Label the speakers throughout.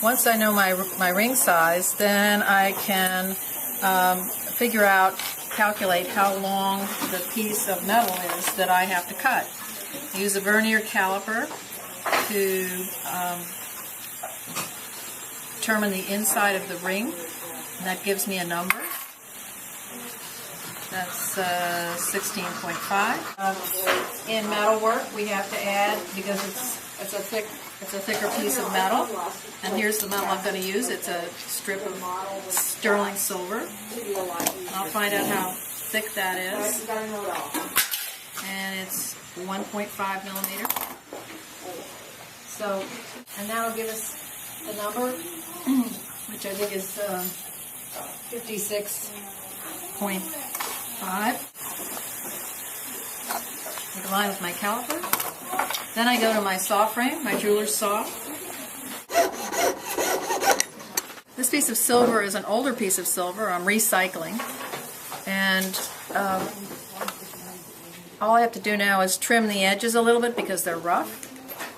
Speaker 1: once I know my ring size, then I can calculate how long the piece of metal is that I have to cut. I use a vernier caliper to determine the inside of the ring, and that gives me a number. That's 16.5. In metal work, we have to add, because it's a thicker piece of metal, and here's the metal I'm going to use. It's a strip of sterling silver. I'll find out how thick that is, and it's 1.5 millimeter. So, and that'll give us the number, which I think is 56.5. I line with my caliper. Then I go to my saw frame, my jeweler's saw. This piece of silver is an older piece of silver. I'm recycling. And all I have to do now is trim the edges a little bit because they're rough.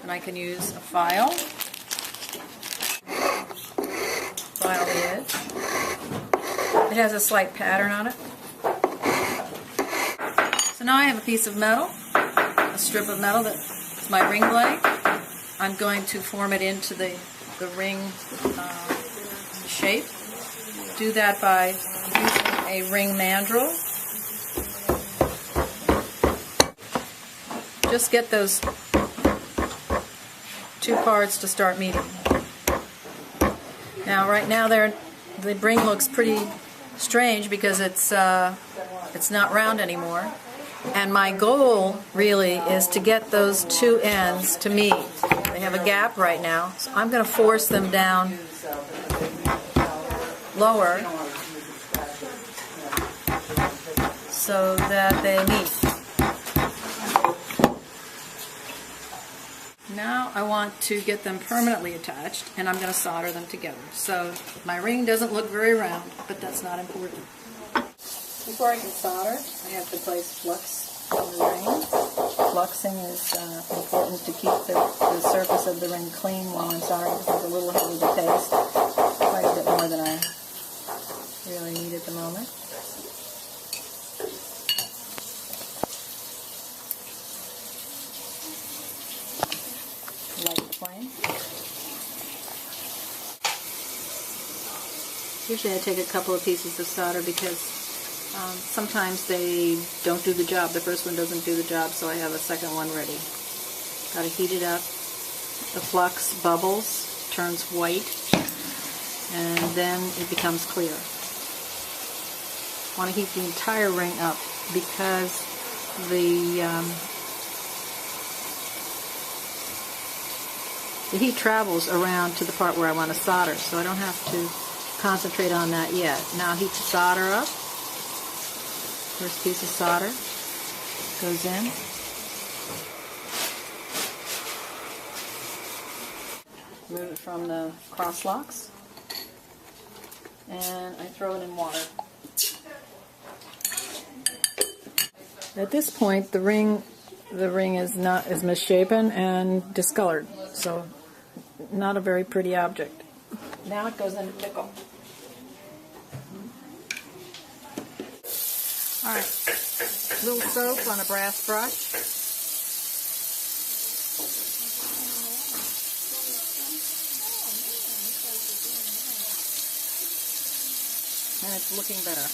Speaker 1: And I can use a file. File the edge. It has a slight pattern on it. So now I have a piece of metal, a strip of metal that's my ring blade. I'm going to form it into the ring shape. Do that by using a ring mandrel. Just get those two parts to start meeting. Now, right now, the ring looks pretty strange because it's not round anymore. And my goal really is to get those two ends to meet. They have a gap right now, so I'm going to force them down lower so that they meet. Now I want to get them permanently attached, and I'm going to solder them together. So my ring doesn't look very round, but that's not important. Before I can solder, I have to place flux on the ring. Fluxing is important to keep the surface of the ring clean while I'm soldering. It's a little heavy to paste, quite a bit more than I really need at the moment. Light the flame. Usually I take a couple of pieces of solder because sometimes they don't do the job. The first one doesn't do the job, so I have a second one ready. Got to heat it up. The flux bubbles, turns white, and then it becomes clear. Want to heat the entire ring up because the heat travels around to the part where I want to solder, so I don't have to concentrate on that yet. Now heat the solder up. First piece of solder goes in. Remove it from the cross locks, and I throw it in water. At this point, the ring is misshapen and discolored, so not a very pretty object. Now it goes into pickle. All right, a little soap on a brass brush. And it's looking better.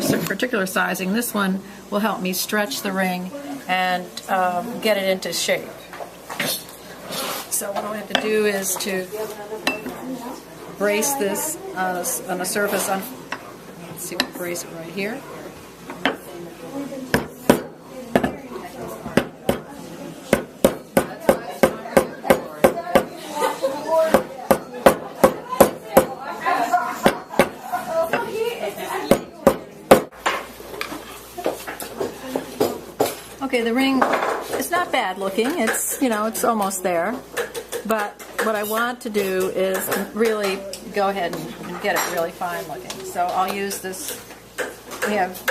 Speaker 1: For a particular sizing, this one will help me stretch the ring and get it into shape. So what I have to do is to brace this on a surface. Let's see, we'll brace it right here. Okay, the ring is not bad looking. It's, it's almost there. But what I want to do is to really go ahead and get it really fine looking. So I'll use this. We have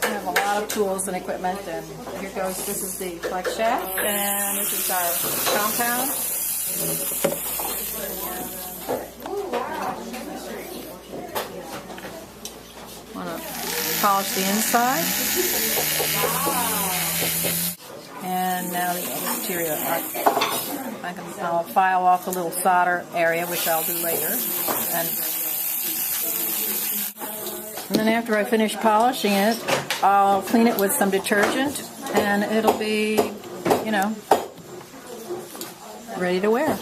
Speaker 1: a lot of tools and equipment, and here goes. This is the flex shaft, and this is our compound. polish the inside. And now the exterior. I'll file off the little solder area, which I'll do later. And then after I finish polishing it, I'll clean it with some detergent, and it'll be, ready to wear.